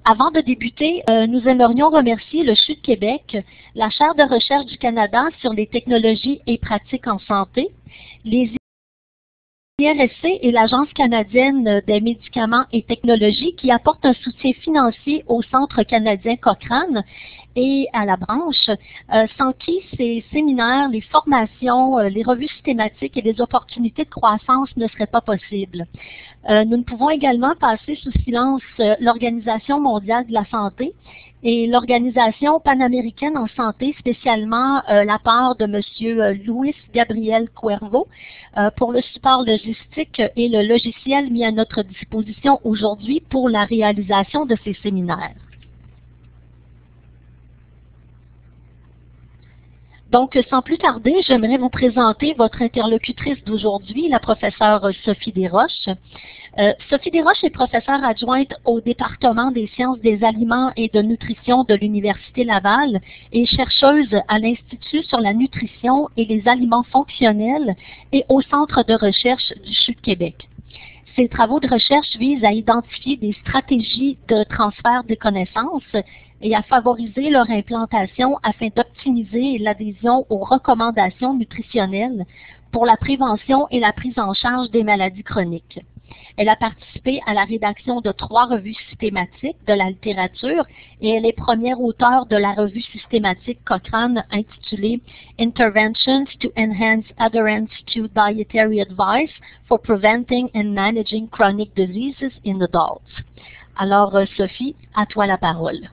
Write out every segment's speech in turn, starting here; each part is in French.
Avant de débuter, nous aimerions remercier le CHU de Québec, la Chaire de recherche du Canada sur les technologies et pratiques en santé, les IRSC et l'Agence canadienne des médicaments et technologies qui apportent un soutien financier au Centre canadien Cochrane et à la branche, sans qui ces séminaires, les formations, les revues systématiques et les opportunités de croissance ne seraient pas possibles. Nous ne pouvons également passer sous silence l'Organisation mondiale de la santé et l'Organisation panaméricaine en santé, spécialement la part de M. Luis Gabriel Cuervo, pour le support logistique et le logiciel mis à notre disposition aujourd'hui pour la réalisation de ces séminaires. Donc, sans plus tarder, j'aimerais vous présenter votre interlocutrice d'aujourd'hui, la professeure Sophie Desroches. Sophie Desroches est professeure adjointe au département des sciences des aliments et de nutrition de l'Université Laval et chercheuse à l'Institut sur la nutrition et les aliments fonctionnels et au Centre de recherche du CHU de Québec. Ces travaux de recherche visent à identifier des stratégies de transfert des connaissances et à favoriser leur implantation afin d'optimiser l'adhésion aux recommandations nutritionnelles pour la prévention et la prise en charge des maladies chroniques. Elle a participé à la rédaction de 3 revues systématiques de la littérature et elle est première auteure de la revue systématique Cochrane intitulée Interventions to Enhance Adherence to Dietary Advice for Preventing and Managing Chronic Diseases in Adults. Alors, Sophie, à toi la parole.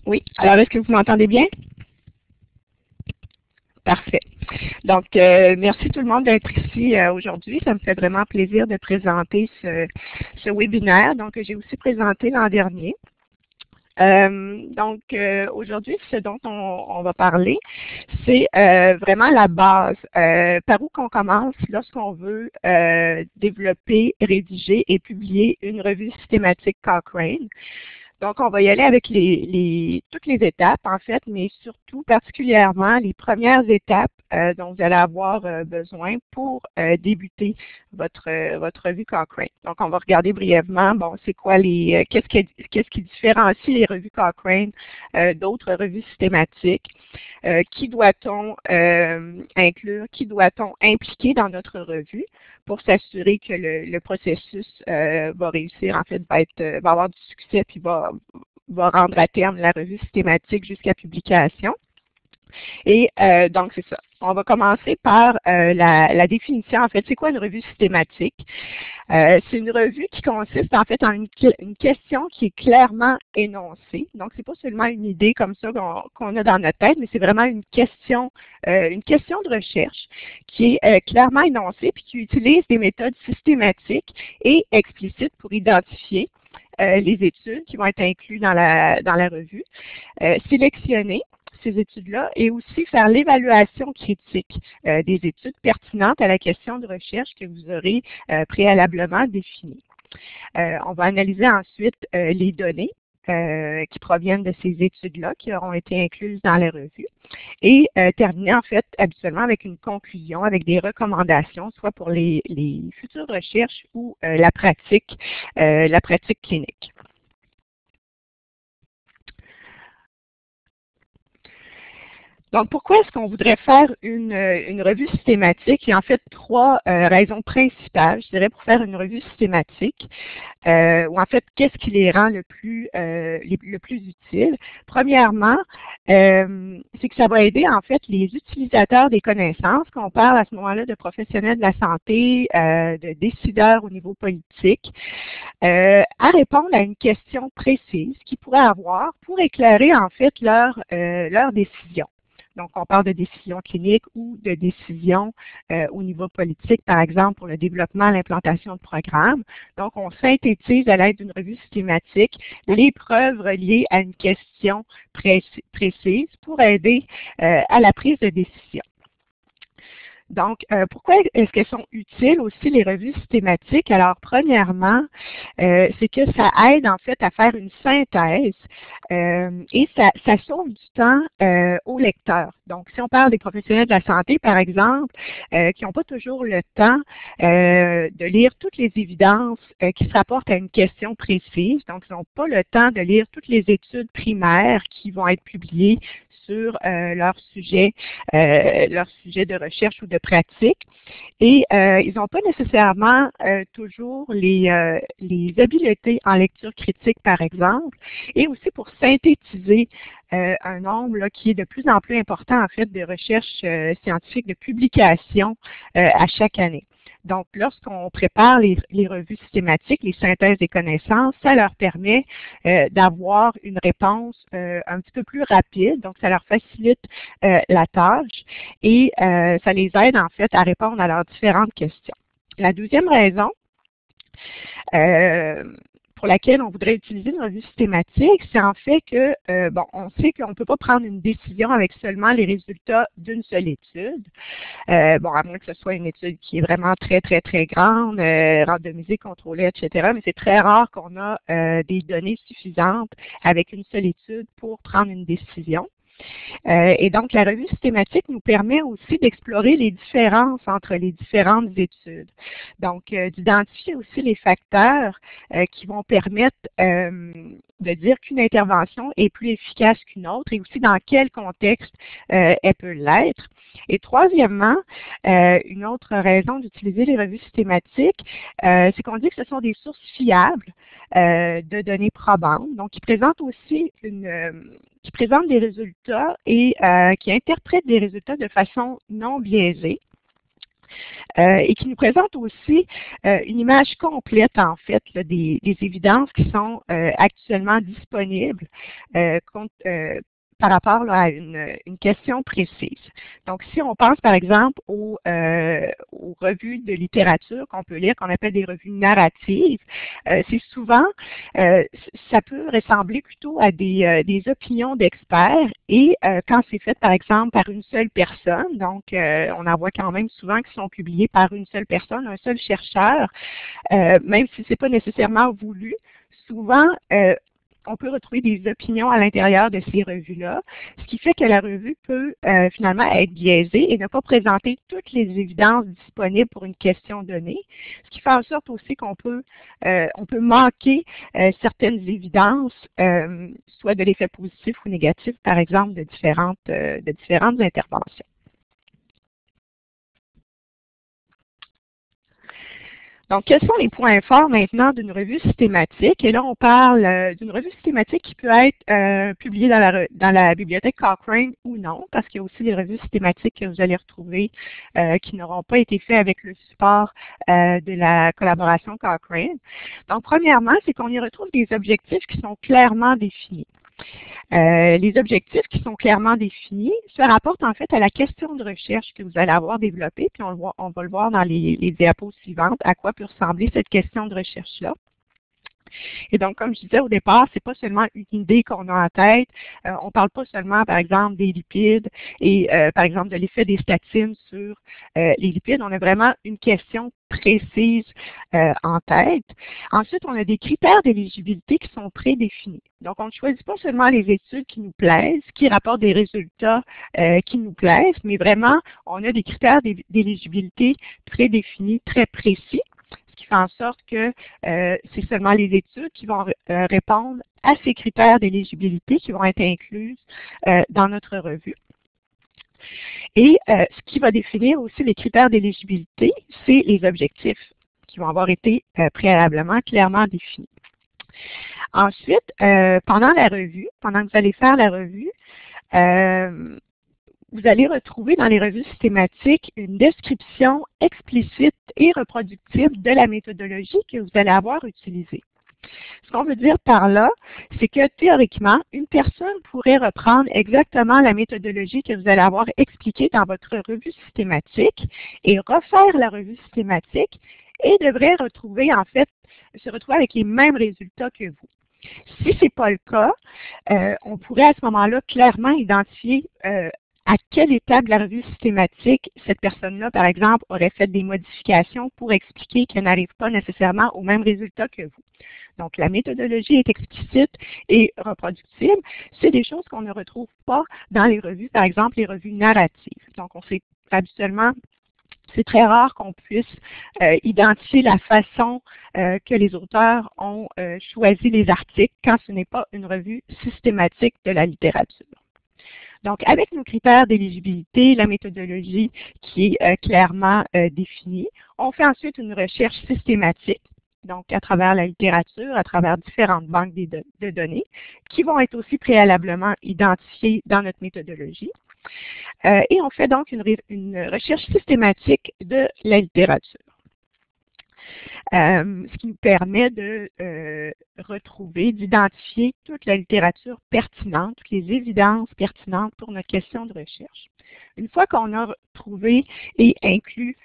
Oui, alors est-ce que vous m'entendez bien? Parfait. Donc, merci tout le monde d'être ici aujourd'hui. Ça me fait vraiment plaisir de présenter ce webinaire, donc que j'ai aussi présenté l'an dernier. Aujourd'hui, ce dont on va parler, c'est vraiment la base. Par où qu'on commence lorsqu'on veut développer, rédiger et publier une revue systématique Cochrane. Donc, on va y aller avec toutes les étapes, en fait, mais surtout, particulièrement, les premières étapes dont vous allez avoir besoin pour débuter votre revue Cochrane. Donc, on va regarder brièvement, bon, c'est quoi qu'est-ce qui différencie les revues Cochrane d'autres revues systématiques, qui doit-on inclure, qui doit-on impliquer dans notre revue pour s'assurer que le processus va réussir, en fait, va avoir du succès puis va rendre à terme la revue systématique jusqu'à publication. Et donc, c'est ça. On va commencer par la définition. En fait, c'est quoi une revue systématique? C'est une revue qui consiste en fait en une question qui est clairement énoncée. Donc, c'est pas seulement une idée comme ça qu'on a dans notre tête, mais c'est vraiment une question de recherche qui est clairement énoncée puis qui utilise des méthodes systématiques et explicites pour identifier les études qui vont être incluses dans la revue, sélectionner ces études-là et aussi faire l'évaluation critique des études pertinentes à la question de recherche que vous aurez préalablement définie. On va analyser ensuite les données qui proviennent de ces études-là qui auront été incluses dans la revue et terminer en fait habituellement avec une conclusion, avec des recommandations, soit pour les futures recherches ou la pratique clinique. Donc, pourquoi est-ce qu'on voudrait faire une revue systématique? Il y a en fait 3 raisons principales, je dirais, pour faire une revue systématique. Ou en fait, qu'est-ce qui les rend le plus utile? Premièrement, c'est que ça va aider en fait les utilisateurs des connaissances, qu'on parle à ce moment-là de professionnels de la santé, de décideurs au niveau politique, à répondre à une question précise qu'ils pourraient avoir pour éclairer en fait leur décision. Donc, on parle de décisions cliniques ou de décisions au niveau politique, par exemple, pour le développement, l'implantation de programmes. Donc, on synthétise à l'aide d'une revue systématique les preuves reliées à une question précise pour aider à la prise de décision. Donc, pourquoi est-ce qu'elles sont utiles aussi, les revues systématiques? Alors, premièrement, c'est que ça aide en fait à faire une synthèse et ça sauve du temps aux lecteurs. Donc, si on parle des professionnels de la santé, par exemple, qui n'ont pas toujours le temps de lire toutes les évidences qui se rapportent à une question précise, donc ils n'ont pas le temps de lire toutes les études primaires qui vont être publiées sur leur sujet de recherche ou de pratique. Et ils n'ont pas nécessairement toujours les habiletés en lecture critique, par exemple, et aussi pour synthétiser un nombre là, qui est de plus en plus important, en fait, de recherches scientifiques, de publications à chaque année. Donc, lorsqu'on prépare les revues systématiques, les synthèses des connaissances, ça leur permet d'avoir une réponse un petit peu plus rapide. Donc, ça leur facilite la tâche et ça les aide en fait à répondre à leurs différentes questions. La deuxième raison pour laquelle on voudrait utiliser une revue systématique, c'est en fait que, on sait qu'on ne peut pas prendre une décision avec seulement les résultats d'une seule étude. À moins que ce soit une étude qui est vraiment très, très, très grande, randomisée, contrôlée, etc. Mais c'est très rare qu'on a des données suffisantes avec une seule étude pour prendre une décision. Et donc, la revue systématique nous permet aussi d'explorer les différences entre les différentes études. Donc, d'identifier aussi les facteurs qui vont permettre de dire qu'une intervention est plus efficace qu'une autre et aussi dans quel contexte elle peut l'être. Et troisièmement, une autre raison d'utiliser les revues systématiques, c'est qu'on dit que ce sont des sources fiables de données probantes, donc qui présentent aussi qui présentent des résultats et qui interprètent des résultats de façon non biaisée. Et qui nous présente aussi une image complète, en fait, là, des évidences qui sont actuellement disponibles par rapport là, à une question précise. Donc, si on pense, par exemple, aux revues de littérature qu'on peut lire, qu'on appelle des revues narratives, c'est souvent, ça peut ressembler plutôt à des opinions d'experts et quand c'est fait, par exemple, par une seule personne, donc on en voit quand même souvent qui sont publiés par une seule personne, un seul chercheur, même si c'est pas nécessairement voulu, souvent, on peut retrouver des opinions à l'intérieur de ces revues-là, ce qui fait que la revue peut finalement être biaisée et ne pas présenter toutes les évidences disponibles pour une question donnée, ce qui fait en sorte aussi qu'on peut, manquer certaines évidences, soit de l'effet positif ou négatif, par exemple, de différentes interventions. Donc, quels sont les points forts maintenant d'une revue systématique? Et là, on parle d'une revue systématique qui peut être publiée dans la bibliothèque Cochrane ou non, parce qu'il y a aussi des revues systématiques que vous allez retrouver qui n'auront pas été faites avec le support de la collaboration Cochrane. Donc, premièrement, c'est qu'on y retrouve des objectifs qui sont clairement définis. Les objectifs qui sont clairement définis se rapportent en fait à la question de recherche que vous allez avoir développée, puis on va le voir dans les diapos suivantes, à quoi peut ressembler cette question de recherche-là. Et donc, comme je disais au départ, c'est pas seulement une idée qu'on a en tête. On parle pas seulement, par exemple, des lipides et, par exemple, de l'effet des statines sur les lipides. On a vraiment une question précise en tête. Ensuite, on a des critères d'éligibilité qui sont prédéfinis. Donc, on ne choisit pas seulement les études qui nous plaisent, qui rapportent des résultats qui nous plaisent, mais vraiment, on a des critères d'éligibilité prédéfinis, très précis, ce qui fait en sorte que c'est seulement les études qui vont répondre à ces critères d'éligibilité qui vont être incluses dans notre revue. Et ce qui va définir aussi les critères d'éligibilité, c'est les objectifs qui vont avoir été préalablement clairement définis. Ensuite, pendant que vous allez faire la revue, vous allez retrouver dans les revues systématiques une description explicite et reproductible de la méthodologie que vous allez avoir utilisée. Ce qu'on veut dire par là, c'est que théoriquement, une personne pourrait reprendre exactement la méthodologie que vous allez avoir expliquée dans votre revue systématique et refaire la revue systématique et devrait se retrouver avec les mêmes résultats que vous. Si ce n'est pas le cas, on pourrait à ce moment-là clairement identifier à quelle étape de la revue systématique cette personne-là, par exemple, aurait fait des modifications pour expliquer qu'elle n'arrive pas nécessairement au même résultat que vous. Donc, la méthodologie est explicite et reproductible. C'est des choses qu'on ne retrouve pas dans les revues, par exemple, les revues narratives. Donc, on sait habituellement, c'est très rare qu'on puisse identifier la façon que les auteurs ont choisi les articles quand ce n'est pas une revue systématique de la littérature. Donc, avec nos critères d'éligibilité, la méthodologie qui est clairement définie, on fait ensuite une recherche systématique, donc à travers la littérature, à travers différentes banques de données, qui vont être aussi préalablement identifiées dans notre méthodologie. Et on fait donc une recherche systématique de la littérature. Ce qui nous permet de retrouver, d'identifier toute la littérature pertinente, toutes les évidences pertinentes pour notre question de recherche. Une fois qu'on a trouvé et inclus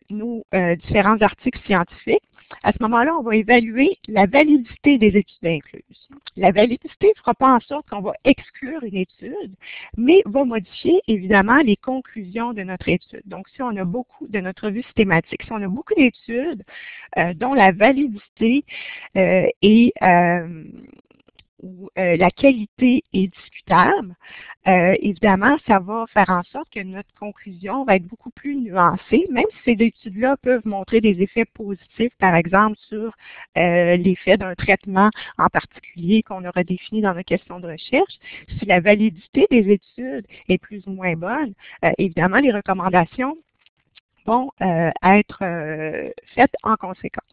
nos différents articles scientifiques, à ce moment-là, on va évaluer la validité des études incluses. La validité ne fera pas en sorte qu'on va exclure une étude, mais va modifier évidemment les conclusions de notre étude. Donc, si on a beaucoup de notre revue systématique, si on a beaucoup d'études dont la validité où la qualité est discutable, évidemment, ça va faire en sorte que notre conclusion va être beaucoup plus nuancée, même si ces études-là peuvent montrer des effets positifs, par exemple, sur l'effet d'un traitement en particulier qu'on aura défini dans nos questions de recherche. Si la validité des études est plus ou moins bonne, évidemment, les recommandations vont être faites en conséquence.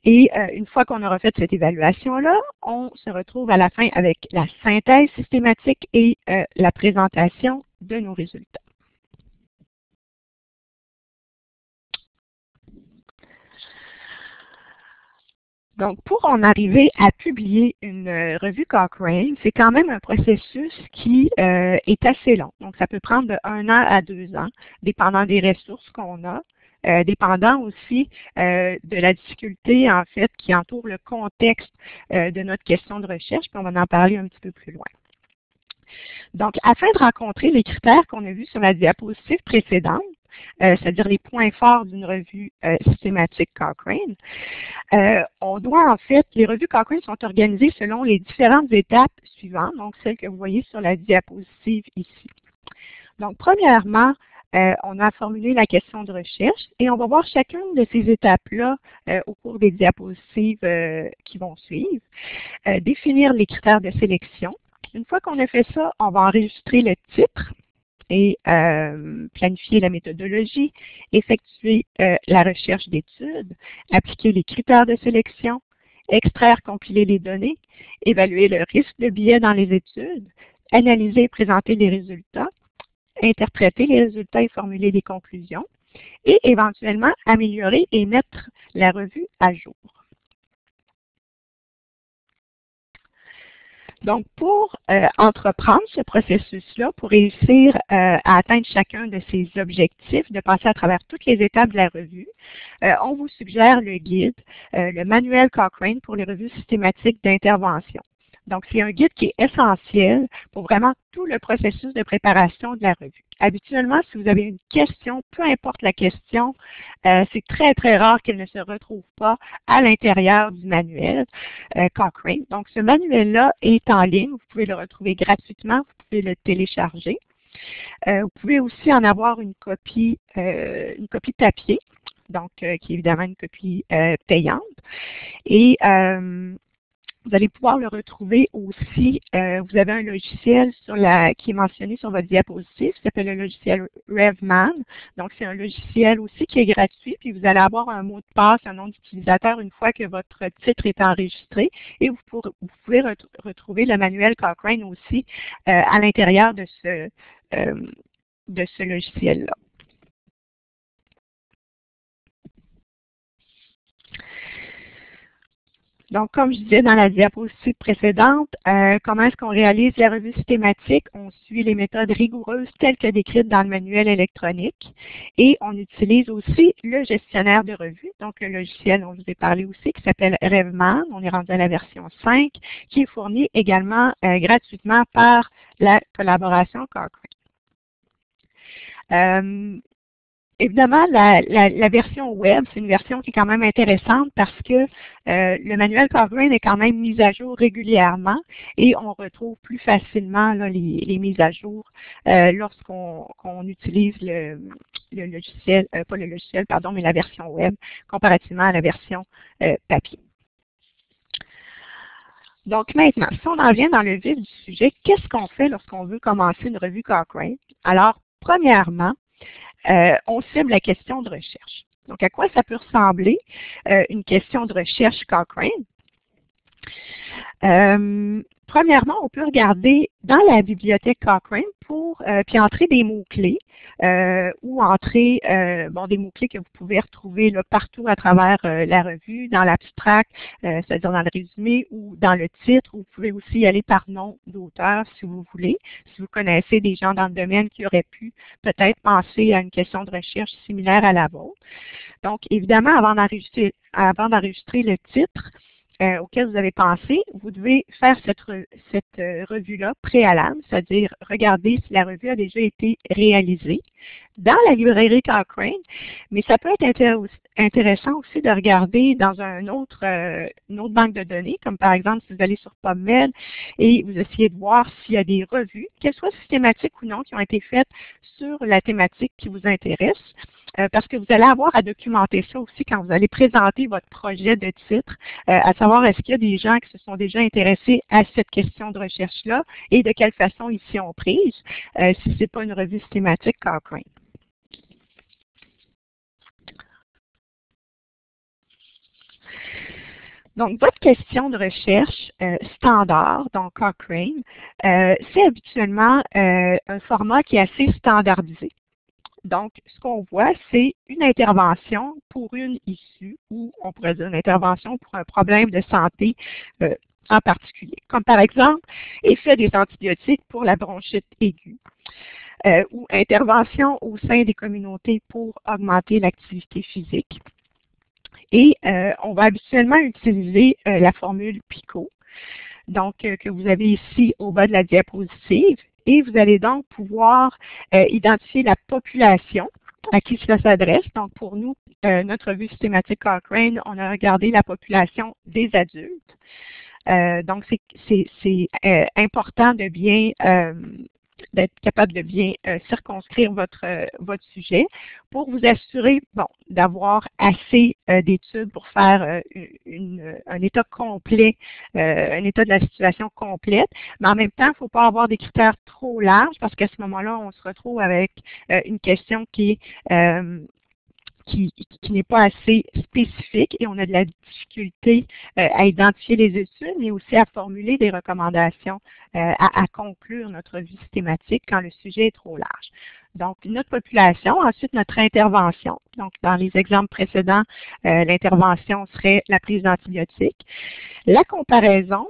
Et une fois qu'on aura fait cette évaluation-là, on se retrouve à la fin avec la synthèse systématique et la présentation de nos résultats. Donc, pour en arriver à publier une revue Cochrane, c'est quand même un processus qui est assez long. Donc, ça peut prendre de 1 an à 2 ans, dépendant des ressources qu'on a. Dépendant aussi de la difficulté, en fait, qui entoure le contexte de notre question de recherche, puis on va en parler un petit peu plus loin. Donc, afin de rencontrer les critères qu'on a vus sur la diapositive précédente, c'est-à-dire les points forts d'une revue systématique Cochrane, on doit en fait, les revues Cochrane sont organisées selon les différentes étapes suivantes, donc celles que vous voyez sur la diapositive ici. Donc, premièrement, on a formulé la question de recherche et on va voir chacune de ces étapes-là au cours des diapositives qui vont suivre. Définir les critères de sélection. Une fois qu'on a fait ça, on va enregistrer le titre et planifier la méthodologie, effectuer la recherche d'études, appliquer les critères de sélection, extraire, compiler les données, évaluer le risque de biais dans les études, analyser et présenter les résultats, interpréter les résultats et formuler des conclusions, et éventuellement améliorer et mettre la revue à jour. Donc, pour entreprendre ce processus-là, pour réussir à atteindre chacun de ces objectifs, de passer à travers toutes les étapes de la revue, on vous suggère le guide, le manuel Cochrane pour les revues systématiques d'intervention. Donc, c'est un guide qui est essentiel pour vraiment tout le processus de préparation de la revue. Habituellement, si vous avez une question, peu importe la question, c'est très, très rare qu'elle ne se retrouve pas à l'intérieur du manuel Cochrane. Donc, ce manuel-là est en ligne. Vous pouvez le retrouver gratuitement. Vous pouvez le télécharger. Vous pouvez aussi en avoir une copie papier, donc qui est évidemment une copie payante. Et vous allez pouvoir le retrouver aussi. Vous avez un logiciel qui est mentionné sur votre diapositive, qui s'appelle le logiciel RevMan. Donc, c'est un logiciel aussi qui est gratuit, puis vous allez avoir un mot de passe, un nom d'utilisateur une fois que votre titre est enregistré. Et vous pouvez retrouver le manuel Cochrane aussi à l'intérieur de ce logiciel-là. Donc, comme je disais dans la diapositive précédente, comment est-ce qu'on réalise la revue systématique? On suit les méthodes rigoureuses telles que décrites dans le manuel électronique et on utilise aussi le gestionnaire de revue, donc le logiciel dont je vous ai parlé aussi, qui s'appelle Revman. On est rendu à la version 5, qui est fourni également gratuitement par la collaboration Cochrane. Évidemment, la version web, c'est une version qui est quand même intéressante parce que le manuel Cochrane est quand même mis à jour régulièrement et on retrouve plus facilement là, les mises à jour lorsqu'on utilise le logiciel, pas le logiciel, pardon, mais la version web comparativement à la version papier. Donc maintenant, si on en vient dans le vif du sujet, qu'est-ce qu'on fait lorsqu'on veut commencer une revue Cochrane? Alors, premièrement, on cible la question de recherche. Donc, à quoi ça peut ressembler une question de recherche Cochrane? Premièrement, on peut regarder dans la bibliothèque Cochrane puis entrer des mots-clés ou entrer des mots-clés que vous pouvez retrouver là, partout à travers la revue, dans l'abstract, c'est-à-dire dans le résumé ou dans le titre. Vous pouvez aussi y aller par nom d'auteur si vous voulez. Si vous connaissez des gens dans le domaine qui auraient pu peut-être penser à une question de recherche similaire à la vôtre. Donc, évidemment, avant d'enregistrer le titre, auquel vous avez pensé, vous devez faire cette revue-là préalable, c'est-à-dire regarder si la revue a déjà été réalisée dans la librairie Cochrane, mais ça peut être intéressant aussi de regarder dans une autre banque de données, comme par exemple si vous allez sur PubMed et vous essayez de voir s'il y a des revues, qu'elles soient systématiques ou non, qui ont été faites sur la thématique qui vous intéresse. Parce que vous allez avoir à documenter ça aussi quand vous allez présenter votre projet de titre, à savoir est-ce qu'il y a des gens qui se sont déjà intéressés à cette question de recherche-là et de quelle façon ils s'y ont prise, si ce n'est pas une revue systématique Cochrane. Donc, votre question de recherche standard, donc Cochrane, c'est habituellement un format qui est assez standardisé. Donc, ce qu'on voit, c'est une intervention pour une issue, ou on pourrait dire une intervention pour un problème de santé en particulier. Comme par exemple, effet des antibiotiques pour la bronchite aiguë, ou intervention au sein des communautés pour augmenter l'activité physique. Et on va habituellement utiliser la formule PICO, donc que vous avez ici au bas de la diapositive. Et vous allez donc pouvoir identifier la population à qui cela s'adresse. Donc, pour nous, notre revue systématique Cochrane, on a regardé la population des adultes. Donc, c'est important de bien d'être capable de bien circonscrire votre sujet pour vous assurer d'avoir assez d'études pour faire un état complet, un état de la situation complète. Mais en même temps, il ne faut pas avoir des critères trop larges parce qu'à ce moment-là, on se retrouve avec une question qui n'est pas assez spécifique et on a de la difficulté à identifier les études, mais aussi à formuler des recommandations, à conclure notre vie systématique quand le sujet est trop large. Donc, notre population, ensuite notre intervention. Donc, dans les exemples précédents, l'intervention serait la prise d'antibiotiques. La comparaison,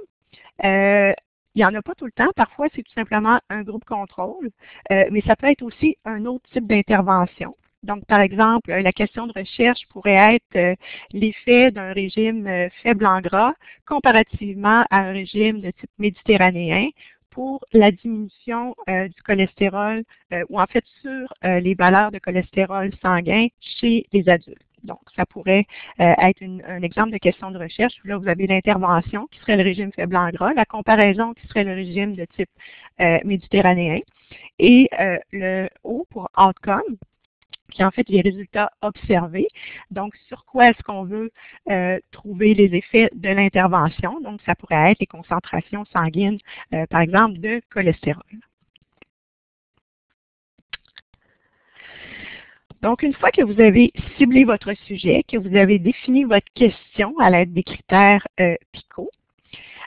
il n'y en a pas tout le temps. Parfois, c'est tout simplement un groupe contrôle, mais ça peut être aussi un autre type d'intervention. Donc, par exemple, la question de recherche pourrait être l'effet d'un régime faible en gras comparativement à un régime de type méditerranéen pour la diminution du cholestérol ou en fait sur les valeurs de cholestérol sanguin chez les adultes. Donc, ça pourrait être un exemple de question de recherche. Là, vous avez l'intervention qui serait le régime faible en gras, la comparaison qui serait le régime de type méditerranéen et le O pour outcome, qui est en fait les résultats observés. Donc, sur quoi est-ce qu'on veut trouver les effets de l'intervention? Donc, ça pourrait être les concentrations sanguines, par exemple, de cholestérol. Donc, une fois que vous avez ciblé votre sujet, que vous avez défini votre question à l'aide des critères PICO,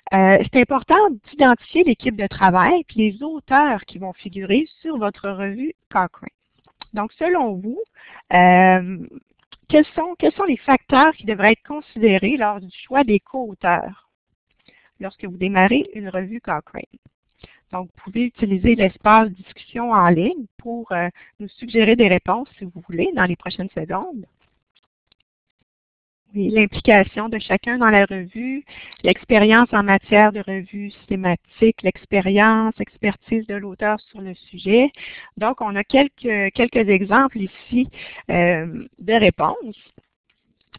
c'est important d'identifier l'équipe de travail et les auteurs qui vont figurer sur votre revue Cochrane. Donc, selon vous, quels sont les facteurs qui devraient être considérés lors du choix des co-auteurs lorsque vous démarrez une revue Cochrane? Donc, vous pouvez utiliser l'espace discussion en ligne pour nous suggérer des réponses, si vous voulez, dans les prochaines secondes. Oui, l'implication de chacun dans la revue, l'expérience en matière de revue systématique, expertise de l'auteur sur le sujet. Donc, on a quelques exemples ici de réponses.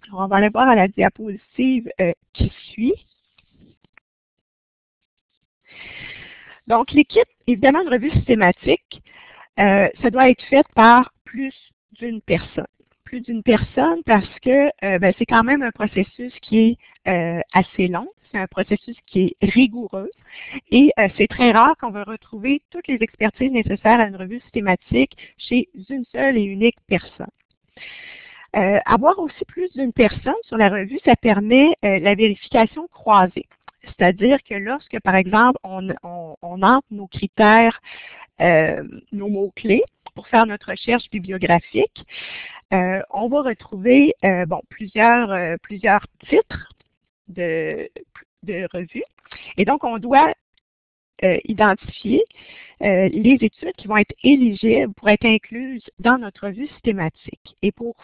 Alors, on va aller voir à la diapositive qui suit. Donc, l'équipe, évidemment, une revue systématique, ça doit être fait par plus d'une personne. Plus d'une personne parce que c'est quand même un processus qui est assez long. C'est un processus qui est rigoureux et c'est très rare qu'on va retrouver toutes les expertises nécessaires à une revue systématique chez une seule et unique personne. Avoir aussi plus d'une personne sur la revue, ça permet la vérification croisée. C'est-à-dire que lorsque, par exemple, on entre nos critères, nos mots-clés pour faire notre recherche bibliographique, on va retrouver plusieurs titres de revues. Et donc, on doit identifier les études qui vont être éligibles pour être incluses dans notre revue systématique. Et pour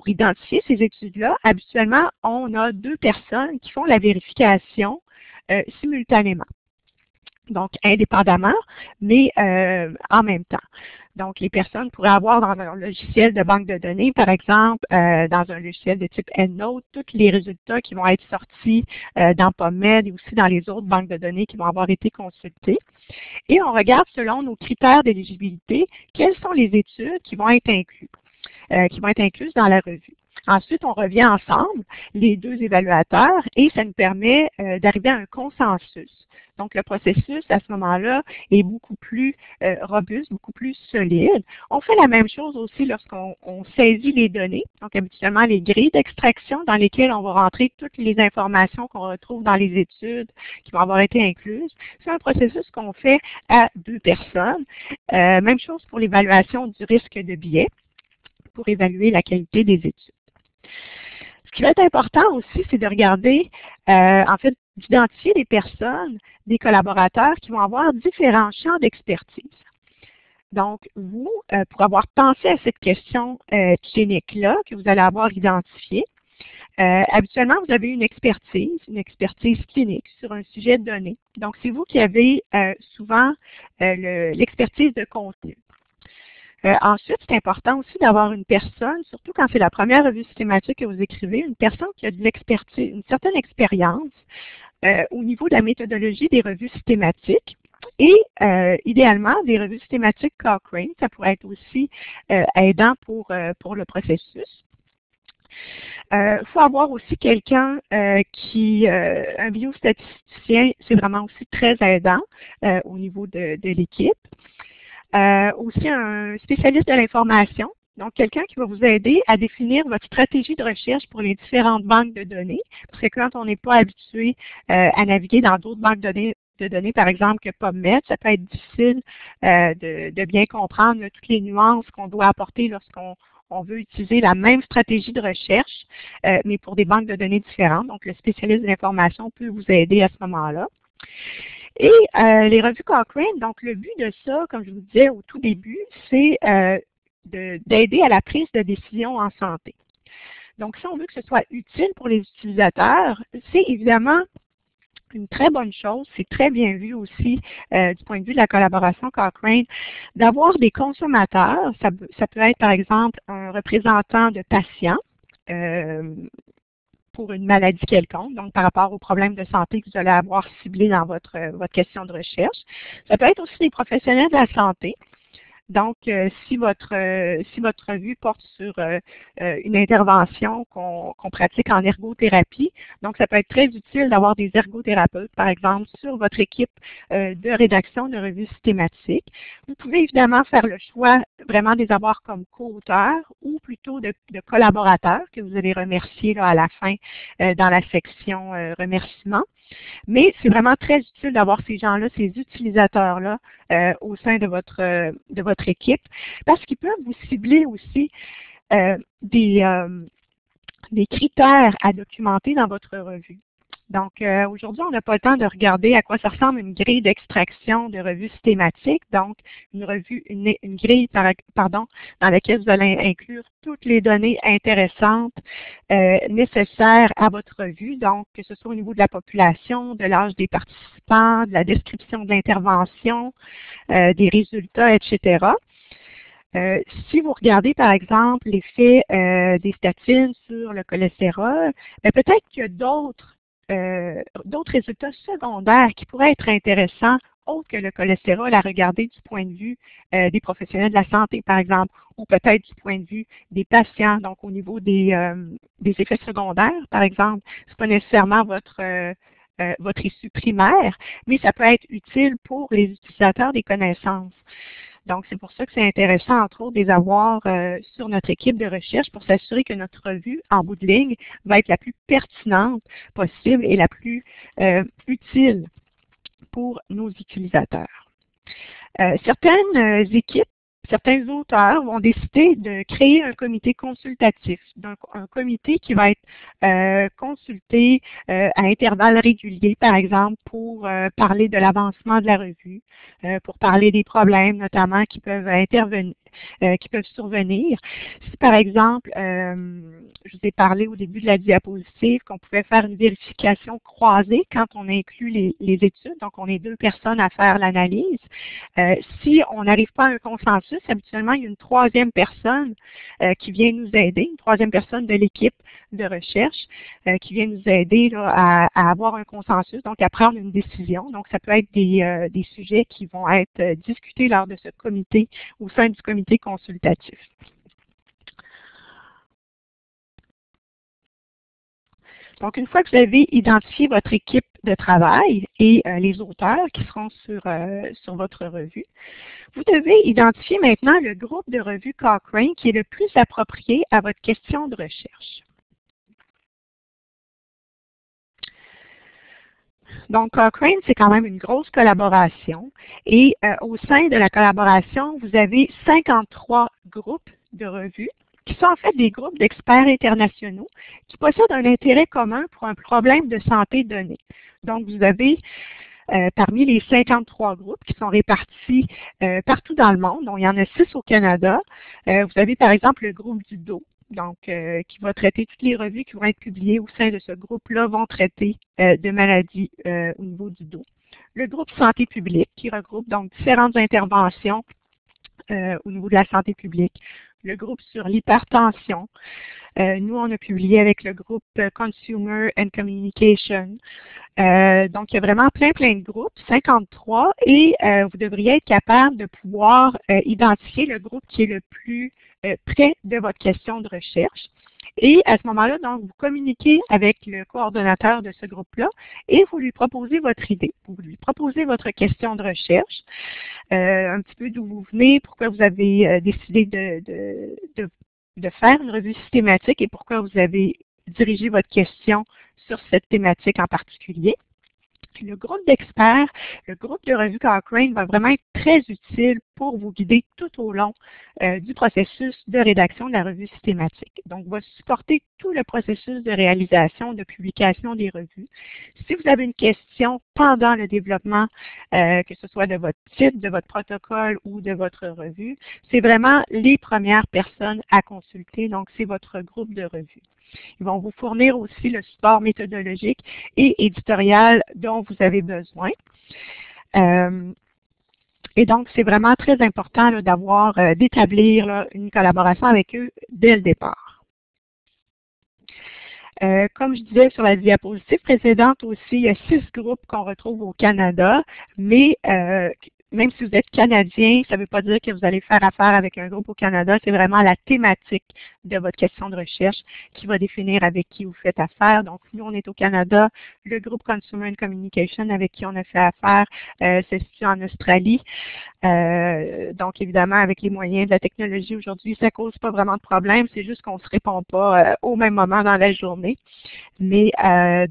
identifier ces études-là, habituellement, on a deux personnes qui font la vérification simultanément. Donc, indépendamment, mais en même temps. Donc, les personnes pourraient avoir dans leur logiciel de banque de données, par exemple, dans un logiciel de type EndNote, tous les résultats qui vont être sortis dans PubMed et aussi dans les autres banques de données qui vont avoir été consultées. Et on regarde selon nos critères d'éligibilité, quelles sont les études qui vont être incluses dans la revue. Ensuite, on revient ensemble, les deux évaluateurs, et ça nous permet d'arriver à un consensus. Donc, le processus, à ce moment-là, est beaucoup plus robuste, beaucoup plus solide. On fait la même chose aussi lorsqu'on saisit les données, donc habituellement les grilles d'extraction dans lesquelles on va rentrer toutes les informations qu'on retrouve dans les études qui vont avoir été incluses. C'est un processus qu'on fait à deux personnes. Même chose pour l'évaluation du risque de biais pour évaluer la qualité des études. Ce qui va être important aussi, c'est de regarder, d'identifier des personnes, des collaborateurs qui vont avoir différents champs d'expertise. Donc, vous, pour avoir pensé à cette question clinique-là que vous allez avoir identifiée, habituellement, vous avez une expertise clinique sur un sujet donné. Donc, c'est vous qui avez souvent l'expertise de contenu. Ensuite, c'est important aussi d'avoir une personne, surtout quand c'est la première revue systématique que vous écrivez, une personne qui a de l'expertise, une certaine expérience au niveau de la méthodologie des revues systématiques et idéalement des revues systématiques Cochrane. Ça pourrait être aussi aidant pour le processus. Faut avoir aussi quelqu'un un biostatisticien, c'est vraiment aussi très aidant au niveau de l'équipe. Aussi un spécialiste de l'information, donc quelqu'un qui va vous aider à définir votre stratégie de recherche pour les différentes banques de données, parce que quand on n'est pas habitué à naviguer dans d'autres banques de données, par exemple que PubMed, ça peut être difficile de bien comprendre toutes les nuances qu'on doit apporter lorsqu'on veut utiliser la même stratégie de recherche, mais pour des banques de données différentes. Donc, le spécialiste de l'information peut vous aider à ce moment-là. Et les revues Cochrane, donc le but de ça, comme je vous disais au tout début, c'est d'aider à la prise de décision en santé. Donc, si on veut que ce soit utile pour les utilisateurs, c'est évidemment une très bonne chose, c'est très bien vu aussi du point de vue de la collaboration Cochrane, d'avoir des consommateurs, ça peut être par exemple un représentant de patients, pour une maladie quelconque, donc par rapport aux problèmes de santé que vous allez avoir ciblés dans votre question de recherche. Ça peut être aussi des professionnels de la santé. Donc, si votre revue porte sur une intervention qu'on pratique en ergothérapie, donc ça peut être très utile d'avoir des ergothérapeutes, par exemple, sur votre équipe de rédaction de revues systématiques. Vous pouvez évidemment faire le choix vraiment de les avoir comme co-auteurs ou plutôt de collaborateurs que vous allez remercier là, à la fin dans la section remerciements. Mais c'est vraiment très utile d'avoir ces gens-là, ces utilisateurs-là au sein de votre équipe parce qu'ils peuvent vous cibler aussi des critères à documenter dans votre revue. Donc, aujourd'hui, on n'a pas le temps de regarder à quoi ça ressemble une grille d'extraction de revues systématiques. Donc, une grille, dans laquelle vous allez inclure toutes les données intéressantes nécessaires à votre revue. Donc, que ce soit au niveau de la population, de l'âge des participants, de la description de l'intervention, des résultats, etc. Si vous regardez, par exemple, l'effet des statines sur le cholestérol, peut-être qu'il y a d'autres résultats secondaires qui pourraient être intéressants autres que le cholestérol à regarder du point de vue des professionnels de la santé, par exemple, ou peut-être du point de vue des patients, donc au niveau des effets secondaires, par exemple. Ce n'est pas nécessairement votre issue primaire, mais ça peut être utile pour les utilisateurs des connaissances. Donc, c'est pour ça que c'est intéressant, entre autres, de les avoir sur notre équipe de recherche pour s'assurer que notre revue, en bout de ligne, va être la plus pertinente possible et la plus utile pour nos utilisateurs. Certaines équipes, certains auteurs vont décider de créer un comité consultatif, donc un comité qui va être consulté à intervalles réguliers, par exemple, pour parler de l'avancement de la revue, pour parler des problèmes notamment qui peuvent intervenir, qui peuvent survenir. Si par exemple, je vous ai parlé au début de la diapositive qu'on pouvait faire une vérification croisée quand on inclut les études, donc on est 2 personnes à faire l'analyse. Si on n'arrive pas à un consensus, habituellement, il y a une 3e personne qui vient nous aider, une 3e personne de l'équipe de recherche qui vient nous aider là, à avoir un consensus, donc à prendre une décision. Donc, ça peut être des sujets qui vont être discutés lors de ce comité, au sein du comité consultatif. Donc, une fois que vous avez identifié votre équipe de travail et les auteurs qui seront sur votre revue, vous devez identifier maintenant le groupe de revue Cochrane qui est le plus approprié à votre question de recherche. Donc, Cochrane, c'est quand même une grosse collaboration et au sein de la collaboration, vous avez 53 groupes de revues qui sont en fait des groupes d'experts internationaux qui possèdent un intérêt commun pour un problème de santé donné. Donc, vous avez parmi les 53 groupes qui sont répartis partout dans le monde, donc il y en a 6 au Canada, vous avez par exemple le groupe du dos, donc qui va traiter toutes les revues qui vont être publiées au sein de ce groupe-là vont traiter de maladies au niveau du dos. Le groupe santé publique qui regroupe donc différentes interventions au niveau de la santé publique. Le groupe sur l'hypertension. Nous, on a publié avec le groupe Consumer and Communication. Donc, il y a vraiment plein de groupes, 53, et vous devriez être capable de pouvoir identifier le groupe qui est le plus près de votre question de recherche. Et à ce moment-là, donc, vous communiquez avec le coordonnateur de ce groupe-là et vous lui proposez votre idée. Vous lui proposez votre question de recherche, un petit peu d'où vous venez, pourquoi vous avez décidé de faire une revue systématique et pourquoi vous avez dirigé votre question sur cette thématique en particulier. Le groupe d'experts, le groupe de revue Cochrane va vraiment être très utile pour vous guider tout au long du processus de rédaction de la revue systématique. Donc, va supporter tout le processus de réalisation, de publication des revues. Si vous avez une question pendant le développement, que ce soit de votre titre, de votre protocole ou de votre revue, c'est vraiment les premières personnes à consulter. Donc, c'est votre groupe de revue. Ils vont vous fournir aussi le support méthodologique et éditorial dont vous avez besoin. Et donc, c'est vraiment très important d'établir une collaboration avec eux dès le départ. Comme je disais sur la diapositive précédente aussi, il y a 6 groupes qu'on retrouve au Canada, mais même si vous êtes Canadien, ça ne veut pas dire que vous allez faire affaire avec un groupe au Canada. C'est vraiment la thématique de votre question de recherche qui va définir avec qui vous faites affaire. Donc, nous, on est au Canada. Le groupe Consumer and Communication avec qui on a fait affaire se situe en Australie. Donc, évidemment, avec les moyens de la technologie aujourd'hui, ça ne cause pas vraiment de problème. C'est juste qu'on ne se répond pas au même moment dans la journée. Mais,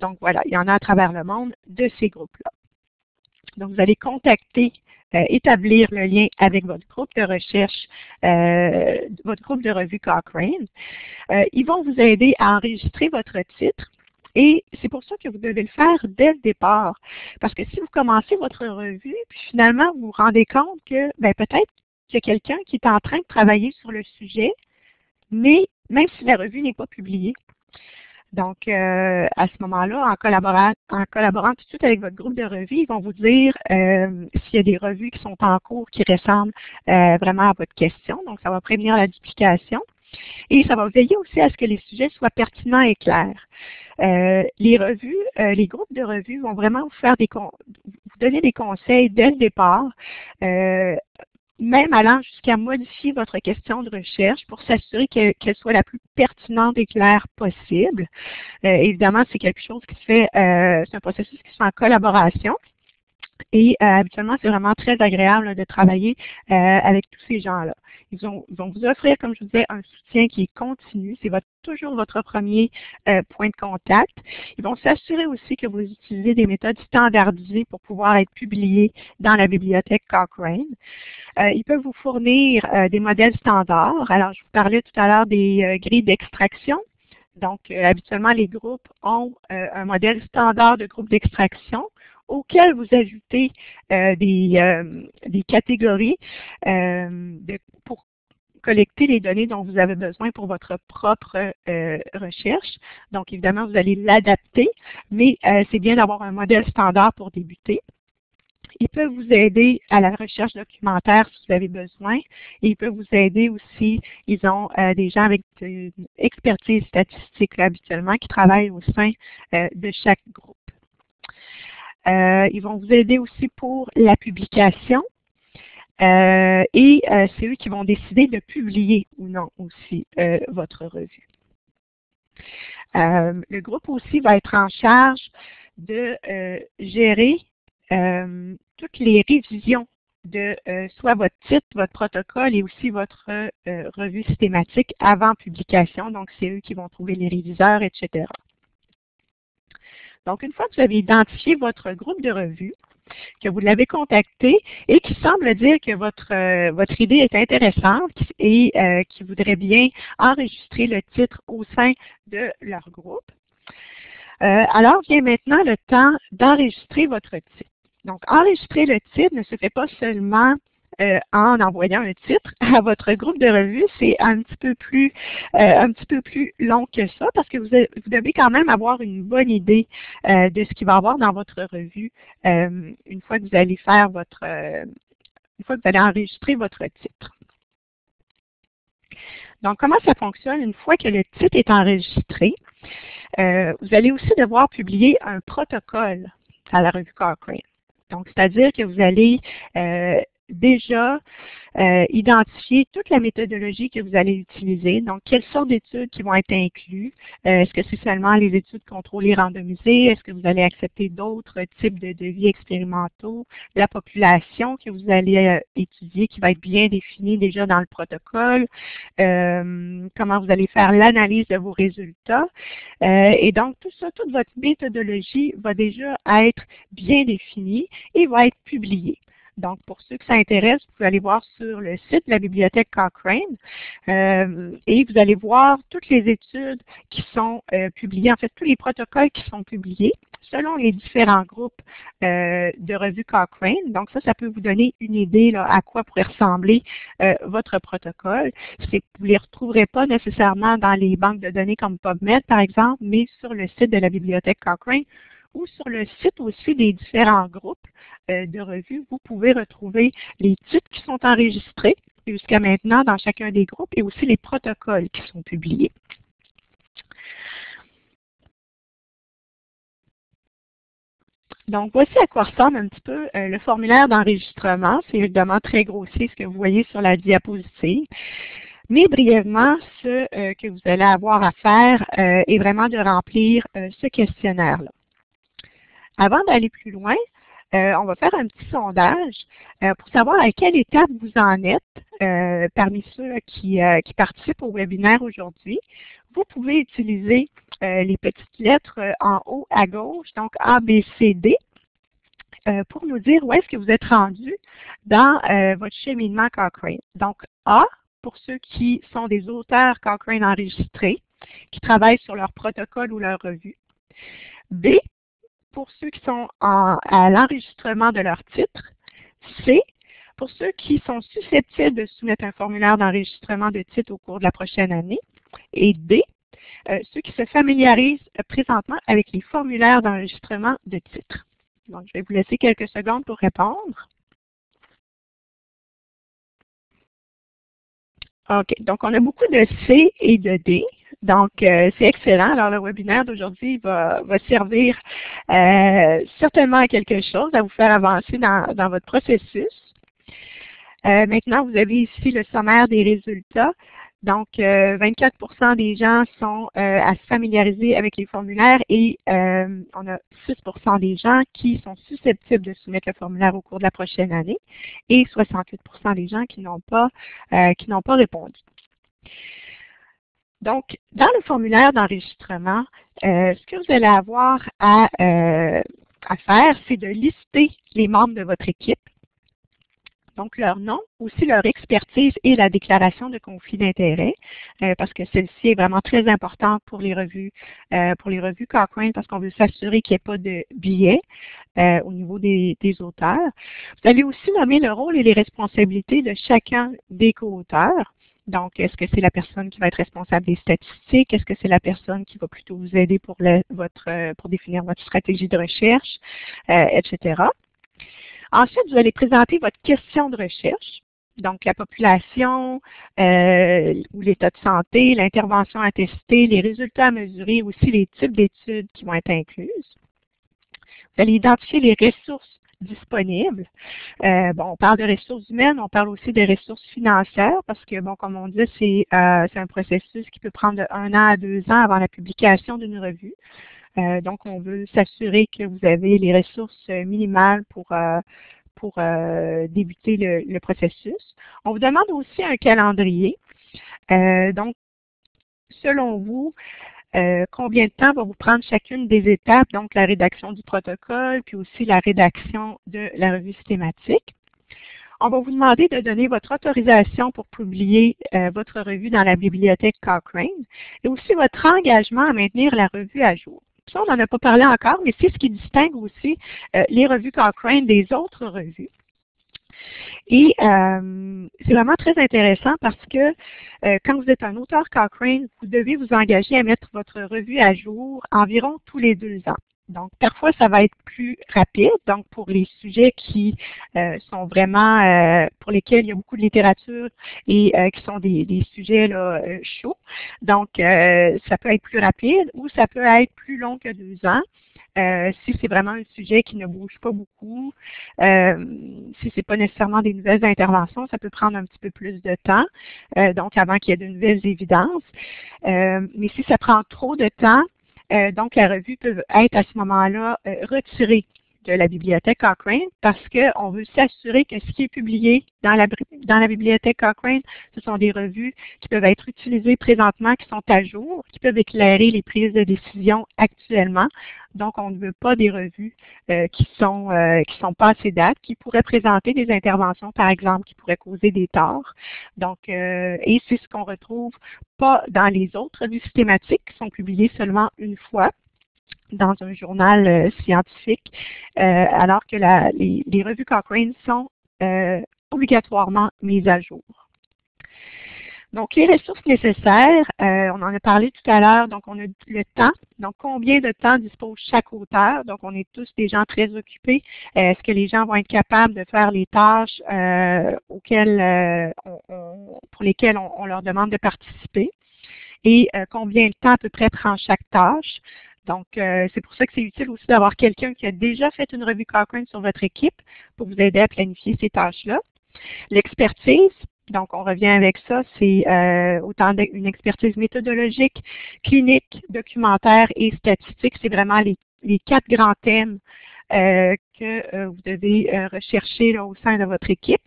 donc, voilà, il y en a à travers le monde de ces groupes-là. Donc, vous allez contacter établir le lien avec votre groupe de recherche, votre groupe de revue Cochrane. Ils vont vous aider à enregistrer votre titre. Et c'est pour ça que vous devez le faire dès le départ. Parce que si vous commencez votre revue, puis finalement vous vous rendez compte que peut-être qu'il y a quelqu'un qui est en train de travailler sur le sujet, mais même si la revue n'est pas publiée. Donc, à ce moment-là, en collaborant tout de suite avec votre groupe de revue, ils vont vous dire s'il y a des revues qui sont en cours qui ressemblent vraiment à votre question. Donc, ça va prévenir la duplication. Et ça va veiller aussi à ce que les sujets soient pertinents et clairs. Les revues, les groupes de revues vont vraiment vous donner des conseils dès le départ, même allant jusqu'à modifier votre question de recherche pour s'assurer qu'elle soit la plus pertinente et claire possible. Évidemment, c'est quelque chose qui se fait, c'est un processus qui se fait en collaboration. Et habituellement, c'est vraiment très agréable de travailler avec tous ces gens-là. Ils vont vous offrir, comme je vous disais, un soutien qui est continu. C'est toujours votre premier point de contact. Ils vont s'assurer aussi que vous utilisez des méthodes standardisées pour pouvoir être publiées dans la bibliothèque Cochrane. Ils peuvent vous fournir des modèles standards. Alors, je vous parlais tout à l'heure des grilles d'extraction. Donc, habituellement, les groupes ont un modèle standard de groupe d'extraction auquel vous ajoutez des catégories pour collecter les données dont vous avez besoin pour votre propre recherche. Donc, évidemment, vous allez l'adapter, mais c'est bien d'avoir un modèle standard pour débuter. Ils peuvent vous aider à la recherche documentaire si vous avez besoin. Et ils peuvent vous aider aussi, ils ont des gens avec une expertise statistique là, habituellement qui travaillent au sein de chaque groupe. Ils vont vous aider aussi pour la publication et c'est eux qui vont décider de publier ou non aussi votre revue. Le groupe aussi va être en charge de gérer toutes les révisions de soit votre titre, votre protocole et aussi votre revue systématique avant publication. Donc, c'est eux qui vont trouver les réviseurs, etc. Donc, une fois que vous avez identifié votre groupe de revue, que vous l'avez contacté et qui semble dire que votre idée est intéressante et qui voudrait bien enregistrer le titre au sein de leur groupe, alors vient maintenant le temps d'enregistrer votre titre. Donc, enregistrer le titre ne se fait pas seulement en envoyant un titre à votre groupe de revue, c'est un petit peu plus long que ça parce que vous devez quand même avoir une bonne idée de ce qu'il va y avoir dans votre revue une fois que vous allez faire une fois que vous allez enregistrer votre titre. Donc, comment ça fonctionne? Une fois que le titre est enregistré, vous allez aussi devoir publier un protocole à la revue Cochrane. Donc, c'est-à-dire que vous allez déjà identifier toute la méthodologie que vous allez utiliser. Donc, quelles sortes d'études qui vont être incluses? Est-ce que c'est seulement les études contrôlées randomisées? Est-ce que vous allez accepter d'autres types de devis expérimentaux? La population que vous allez étudier qui va être bien définie déjà dans le protocole? Comment vous allez faire l'analyse de vos résultats? Et donc, tout ça, toute votre méthodologie va déjà être bien définie et va être publiée. Donc, pour ceux que ça intéresse, vous pouvez aller voir sur le site de la bibliothèque Cochrane et vous allez voir toutes les études qui sont publiées, en fait, tous les protocoles qui sont publiés selon les différents groupes de revues Cochrane. Donc, ça peut vous donner une idée là, à quoi pourrait ressembler votre protocole. Vous ne les retrouverez pas nécessairement dans les banques de données comme PubMed, par exemple, mais sur le site de la bibliothèque Cochrane ou sur le site aussi des différents groupes de revues, vous pouvez retrouver les titres qui sont enregistrés jusqu'à maintenant dans chacun des groupes et aussi les protocoles qui sont publiés. Donc, voici à quoi ressemble un petit peu le formulaire d'enregistrement. C'est évidemment très grossier ce que vous voyez sur la diapositive. Mais brièvement, ce que vous allez avoir à faire est vraiment de remplir ce questionnaire-là. Avant d'aller plus loin, on va faire un petit sondage pour savoir à quelle étape vous en êtes parmi ceux qui participent au webinaire aujourd'hui. Vous pouvez utiliser les petites lettres en haut à gauche, donc A, B, C, D. pour nous dire où est-ce que vous êtes rendu dans votre cheminement Cochrane. Donc, A, pour ceux qui sont des auteurs Cochrane enregistrés, qui travaillent sur leur protocole ou leur revue. B, pour ceux qui sont à l'enregistrement de leur titre. C, pour ceux qui sont susceptibles de soumettre un formulaire d'enregistrement de titre au cours de la prochaine année. Et D, ceux qui se familiarisent présentement avec les formulaires d'enregistrement de titre. Donc, je vais vous laisser quelques secondes pour répondre. OK, donc on a beaucoup de C et de D. Donc, c'est excellent. Alors, le webinaire d'aujourd'hui va servir certainement à quelque chose, à vous faire avancer dans votre processus. Maintenant, vous avez ici le sommaire des résultats. Donc, 24% des gens sont à se familiariser avec les formulaires et on a 6% des gens qui sont susceptibles de soumettre le formulaire au cours de la prochaine année et 68% des gens qui n'ont pas répondu. Donc, dans le formulaire d'enregistrement, ce que vous allez avoir à faire, c'est de lister les membres de votre équipe. Donc, leur nom, aussi leur expertise et la déclaration de conflit d'intérêt, parce que celle-ci est vraiment très importante pour les revues Cochrane, parce qu'on veut s'assurer qu'il n'y ait pas de biais au niveau des auteurs. Vous allez aussi nommer le rôle et les responsabilités de chacun des co-auteurs. Donc, est-ce que c'est la personne qui va être responsable des statistiques? Est-ce que c'est la personne qui va plutôt vous aider pour définir votre stratégie de recherche, etc. Ensuite, vous allez présenter votre question de recherche, donc la population ou l'état de santé, l'intervention à tester, les résultats à mesurer, aussi les types d'études qui vont être incluses. Vous allez identifier les ressources disponibles. On parle de ressources humaines, on parle aussi des ressources financières parce que, comme on dit, c'est un processus qui peut prendre de 1 an à 2 ans avant la publication d'une revue. Donc, on veut s'assurer que vous avez les ressources minimales pour débuter le processus. On vous demande aussi un calendrier. Donc, selon vous, combien de temps va vous prendre chacune des étapes, donc la rédaction du protocole, puis aussi la rédaction de la revue systématique. On va vous demander de donner votre autorisation pour publier votre revue dans la bibliothèque Cochrane et aussi votre engagement à maintenir la revue à jour. Ça, on n'en a pas parlé encore, mais c'est ce qui distingue aussi les revues Cochrane des autres revues. Et c'est vraiment très intéressant parce que quand vous êtes un auteur Cochrane, vous devez vous engager à mettre votre revue à jour environ tous les 2 ans. Donc, parfois, ça va être plus rapide. Donc, pour les sujets qui sont vraiment, pour lesquels il y a beaucoup de littérature et qui sont des sujets là, chauds. Donc, ça peut être plus rapide ou ça peut être plus long que 2 ans. Si c'est vraiment un sujet qui ne bouge pas beaucoup, si c'est pas nécessairement des nouvelles interventions, ça peut prendre un petit peu plus de temps, donc avant qu'il y ait de nouvelles évidences. Mais si ça prend trop de temps, donc la revue peut être à ce moment-là retirée de la bibliothèque Cochrane parce qu'on veut s'assurer que ce qui est publié dans la bibliothèque Cochrane, ce sont des revues qui peuvent être utilisées présentement, qui sont à jour, qui peuvent éclairer les prises de décision actuellement. Donc, on ne veut pas des revues qui sont passées date, qui pourraient présenter des interventions, par exemple, qui pourraient causer des torts. Donc, et c'est ce qu'on retrouve pas dans les autres revues systématiques qui sont publiées seulement une fois dans un journal scientifique, alors que les revues Cochrane sont obligatoirement mises à jour. Donc, les ressources nécessaires, on en a parlé tout à l'heure, donc on a le temps. Donc, combien de temps dispose chaque auteur? Donc, on est tous des gens très occupés. Est-ce que les gens vont être capables de faire les tâches pour lesquelles on leur demande de participer? Et combien de temps à peu près prend chaque tâche? Donc, c'est pour ça que c'est utile aussi d'avoir quelqu'un qui a déjà fait une revue Cochrane sur votre équipe pour vous aider à planifier ces tâches-là. L'expertise, donc on revient avec ça, c'est autant une expertise méthodologique, clinique, documentaire et statistique. C'est vraiment les 4 grands thèmes que vous devez rechercher là, au sein de votre équipe.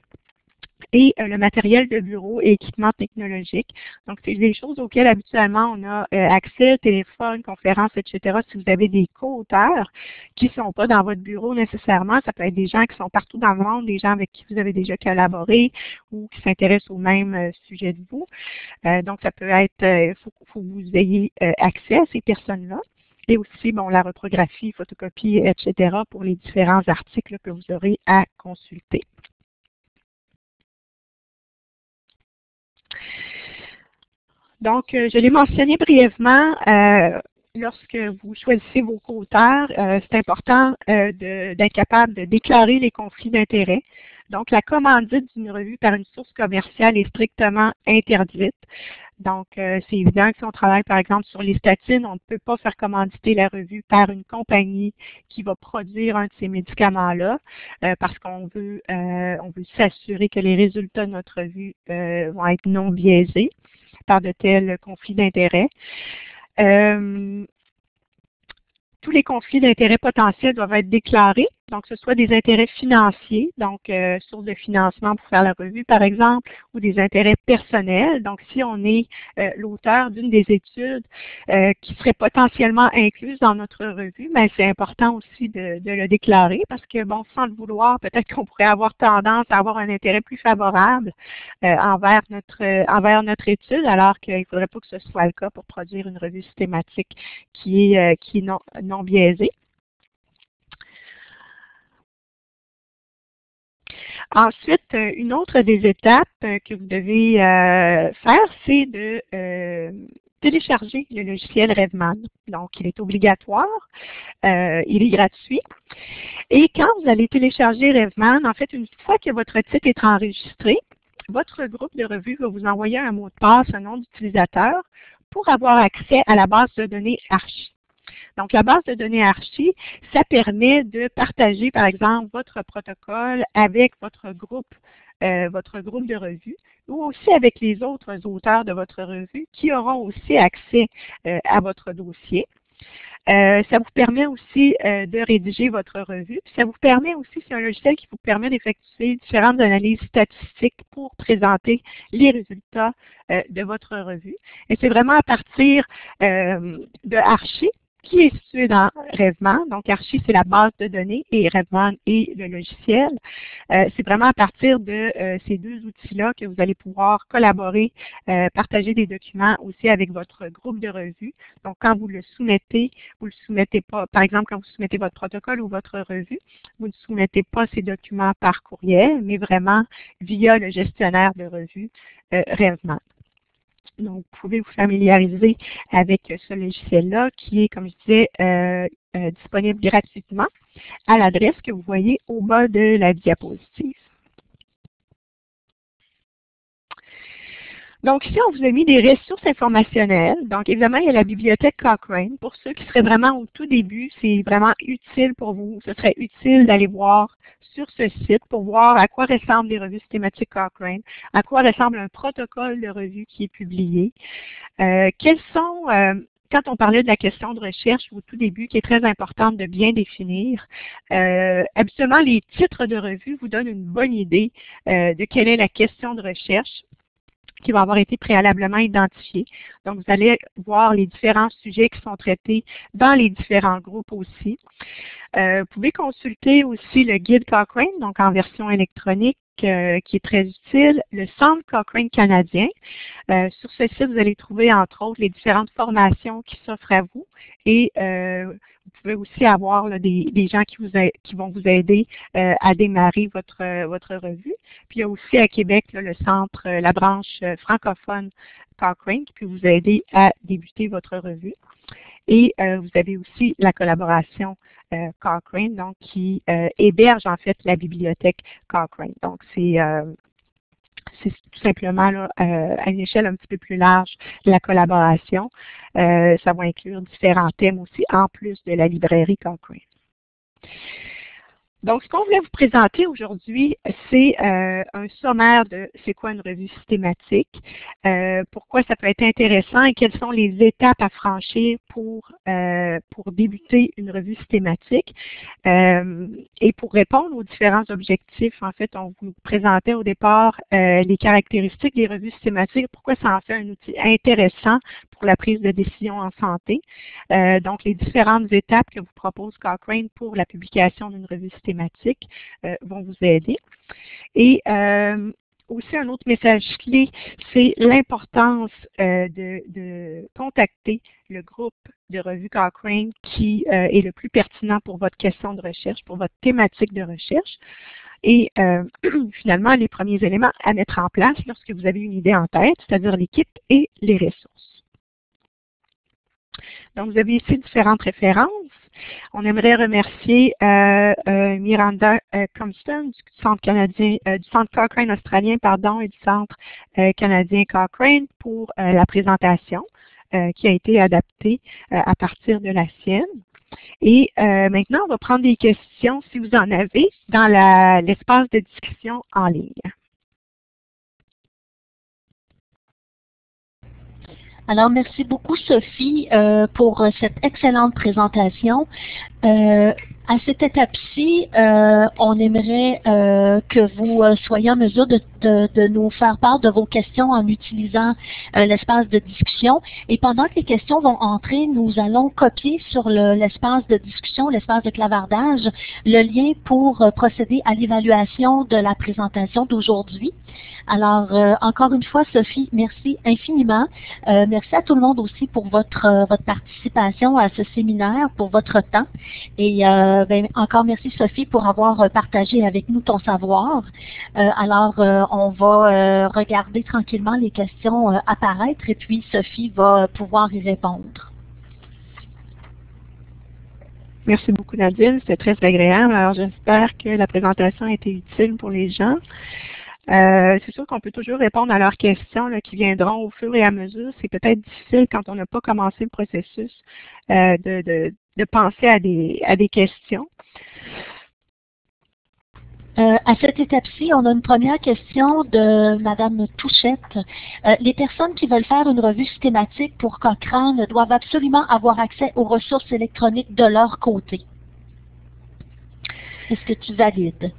et le matériel de bureau et équipement technologique. Donc, c'est des choses auxquelles habituellement on a accès, téléphone, conférence, etc. Si vous avez des co-auteurs qui ne sont pas dans votre bureau nécessairement, ça peut être des gens qui sont partout dans le monde, des gens avec qui vous avez déjà collaboré ou qui s'intéressent au même sujet de vous. Donc, ça peut être, faut que vous ayez accès à ces personnes-là. Et aussi, bon, la reprographie, photocopie, etc. pour les différents articles que vous aurez à consulter. Donc, je l'ai mentionné brièvement, lorsque vous choisissez vos co-auteurs, c'est important d'être capable de déclarer les conflits d'intérêts. Donc, la commandite d'une revue par une source commerciale est strictement interdite. Donc, c'est évident que si on travaille, par exemple, sur les statines, on ne peut pas faire commanditer la revue par une compagnie qui va produire un de ces médicaments-là, parce qu'on veut s'assurer que les résultats de notre revue vont être non biaisés par de tels conflits d'intérêts. Tous les conflits d'intérêts potentiels doivent être déclarés, donc que ce soit des intérêts financiers, donc source de financement pour faire la revue par exemple, ou des intérêts personnels. Donc si on est l'auteur d'une des études qui serait potentiellement incluse dans notre revue, mais c'est important aussi de le déclarer parce que bon, sans le vouloir, peut-être qu'on pourrait avoir tendance à avoir un intérêt plus favorable envers notre étude, alors qu'il ne faudrait pas que ce soit le cas pour produire une revue systématique qui est non biaisée. Ensuite, une autre des étapes que vous devez faire, c'est de télécharger le logiciel Revman. Donc, il est obligatoire, il est gratuit. Et quand vous allez télécharger Revman, en fait, une fois que votre titre est enregistré, votre groupe de revue va vous envoyer un mot de passe, un nom d'utilisateur, pour avoir accès à la base de données Archie. Donc, la base de données Archie, ça permet de partager, par exemple, votre protocole avec votre groupe de revue ou aussi avec les autres auteurs de votre revue qui auront aussi accès à votre dossier. Ça vous permet aussi de rédiger votre revue. Puis ça vous permet aussi, c'est un logiciel qui vous permet d'effectuer différentes analyses statistiques pour présenter les résultats de votre revue. Et c'est vraiment à partir de Archie, qui est situé dans Revman. Donc, Archie, c'est la base de données et Revman est le logiciel. C'est vraiment à partir de ces deux outils-là que vous allez pouvoir collaborer, partager des documents aussi avec votre groupe de revue. Donc, quand vous le soumettez pas, par exemple, quand vous soumettez votre protocole ou votre revue, vous ne soumettez pas ces documents par courriel, mais vraiment via le gestionnaire de revue Revman. Donc, vous pouvez vous familiariser avec ce logiciel-là qui est, comme je disais, disponible gratuitement à l'adresse que vous voyez au bas de la diapositive. Donc, ici, on vous a mis des ressources informationnelles. Donc, évidemment, il y a la bibliothèque Cochrane. Pour ceux qui seraient vraiment au tout début, c'est vraiment utile pour vous. Ce serait utile d'aller voir sur ce site pour voir à quoi ressemblent les revues systématiques Cochrane, à quoi ressemble un protocole de revue qui est publié. Quand on parlait de la question de recherche au tout début, qui est très importante de bien définir, habituellement, les titres de revue vous donnent une bonne idée de quelle est la question de recherche qui va avoir été préalablement identifiée. Donc, vous allez voir les différents sujets qui sont traités dans les différents groupes aussi. Vous pouvez consulter aussi le guide Cochrane, donc en version électronique, qui est très utile, le Centre Cochrane canadien. Sur ce site, vous allez trouver, entre autres, les différentes formations qui s'offrent à vous et vous pouvez aussi avoir là, des gens qui vont vous aider à démarrer votre revue. Puis il y a aussi à Québec là, le centre, la branche francophone Cochrane qui peut vous aider à débuter votre revue. Et vous avez aussi la collaboration Cochrane, donc qui héberge en fait la bibliothèque Cochrane. Donc c'est tout simplement là, à une échelle un petit peu plus large la collaboration. Ça va inclure différents thèmes aussi en plus de la librairie Cochrane. Donc, ce qu'on voulait vous présenter aujourd'hui, c'est un sommaire de c'est quoi une revue systématique, pourquoi ça peut être intéressant et quelles sont les étapes à franchir pour débuter une revue systématique. Et pour répondre aux différents objectifs, en fait, on vous présentait au départ les caractéristiques des revues systématiques, pourquoi ça en fait un outil intéressant pour la prise de décision en santé. Donc, les différentes étapes que vous propose Cochrane pour la publication d'une revue systématique vont vous aider. Et aussi, un autre message clé, c'est l'importance de contacter le groupe de revue Cochrane qui est le plus pertinent pour votre question de recherche, pour votre thématique de recherche. Et finalement, les premiers éléments à mettre en place lorsque vous avez une idée en tête, c'est-à-dire l'équipe et les ressources. Donc, vous avez ici différentes références. On aimerait remercier Miranda Compton du Centre canadien, du Centre Cochrane australien, pardon, et du Centre canadien Cochrane pour la présentation qui a été adaptée à partir de la sienne. Et maintenant, on va prendre des questions, si vous en avez, dans l'espace de discussion en ligne. Alors, merci beaucoup, Sophie, pour cette excellente présentation. À cette étape-ci, on aimerait que vous soyez en mesure de nous faire part de vos questions en utilisant l'espace de discussion. Et pendant que les questions vont entrer, nous allons copier sur l'espace de discussion, l'espace de clavardage, le lien pour procéder à l'évaluation de la présentation d'aujourd'hui. Alors, encore une fois, Sophie, merci infiniment. Merci à tout le monde aussi pour votre participation à ce séminaire, pour votre temps. Et encore merci, Sophie, pour avoir partagé avec nous ton savoir. Alors, on va regarder tranquillement les questions apparaître et puis Sophie va pouvoir y répondre. Merci beaucoup, Nadine. C'était très agréable. Alors, j'espère que la présentation a été utile pour les gens. C'est sûr qu'on peut toujours répondre à leurs questions là, qui viendront au fur et à mesure. C'est peut-être difficile quand on n'a pas commencé le processus de penser à des questions. À cette étape-ci, on a une première question de Mme Touchette. Les personnes qui veulent faire une revue systématique pour Cochrane doivent absolument avoir accès aux ressources électroniques de leur côté. Est-ce que tu valides?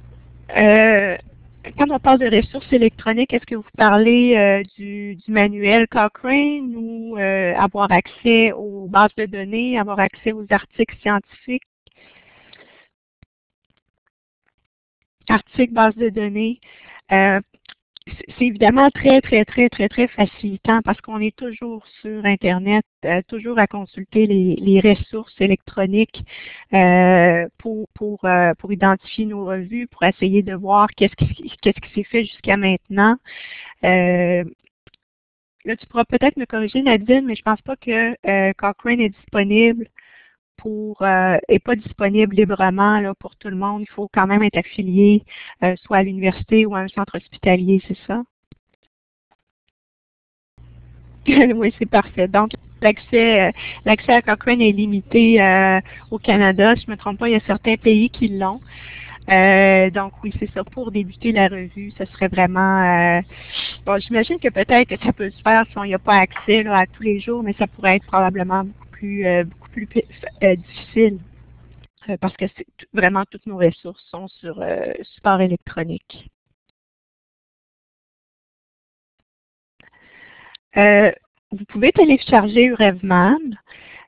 Quand on parle de ressources électroniques, est-ce que vous parlez du manuel Cochrane ou avoir accès aux bases de données, avoir accès aux articles scientifiques? Articles, bases de données. C'est évidemment très facilitant parce qu'on est toujours sur Internet, toujours à consulter les ressources électroniques pour identifier nos revues, pour essayer de voir qu'est-ce qui s'est fait jusqu'à maintenant. Là, tu pourras peut-être me corriger, Nadine, mais je pense pas que Cochrane est disponible est pas disponible librement là, pour tout le monde. Il faut quand même être affilié soit à l'université ou à un centre hospitalier, c'est ça? Oui, c'est parfait. Donc, l'accès à Cochrane est limité au Canada. Si je ne me trompe pas, il y a certains pays qui l'ont. Donc oui, c'est ça. Pour débuter la revue, ce serait vraiment... bon, j'imagine que peut-être que ça peut se faire si on n'y a pas accès là, à tous les jours, mais ça pourrait être probablement beaucoup plus difficile parce que vraiment toutes nos ressources sont sur support électronique. Vous pouvez télécharger Urevman.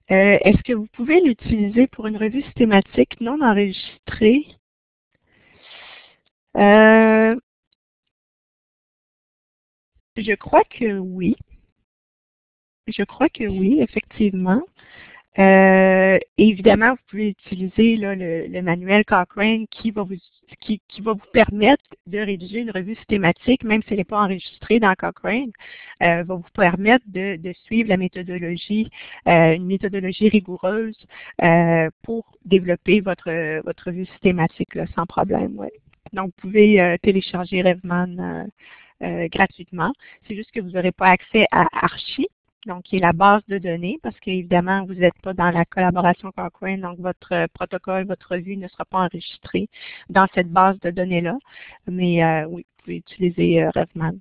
Est-ce que vous pouvez l'utiliser pour une revue systématique non enregistrée? Je crois que oui. Je crois que oui, effectivement. Évidemment, vous pouvez utiliser là, le manuel Cochrane qui va vous permettre de rédiger une revue systématique, même si elle n'est pas enregistrée dans Cochrane, va vous permettre de suivre la méthodologie, une méthodologie rigoureuse pour développer votre revue systématique là, sans problème. Ouais. Donc, vous pouvez télécharger Urevman gratuitement. C'est juste que vous n'aurez pas accès à Archie. donc qui est la base de données, parce qu'évidemment, vous n'êtes pas dans la collaboration Cochrane, donc votre protocole, votre revue ne sera pas enregistrée dans cette base de données-là. Mais oui, vous pouvez utiliser RevMan.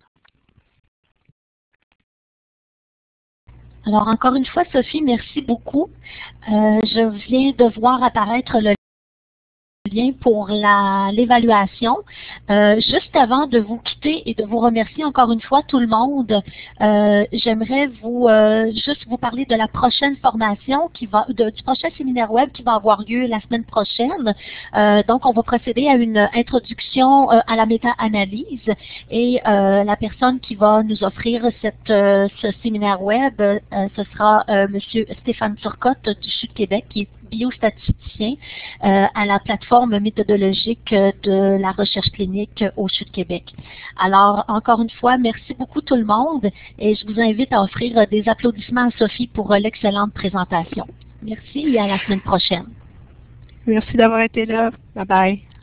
Alors, encore une fois, Sophie, merci beaucoup. Je viens de voir apparaître le lien pour l'évaluation. Juste avant de vous quitter et de vous remercier encore une fois tout le monde, j'aimerais juste vous parler de la prochaine formation du prochain séminaire web qui va avoir lieu la semaine prochaine. Donc, on va procéder à une introduction à la méta-analyse et la personne qui va nous offrir ce séminaire web, ce sera M. Stéphane Turcotte du CHU de Québec, qui est biostatisticien à la plateforme méthodologique de la recherche clinique au CHU de Québec. Alors, encore une fois, merci beaucoup tout le monde et je vous invite à offrir des applaudissements à Sophie pour l'excellente présentation. Merci et à la semaine prochaine. Merci d'avoir été là. Bye bye.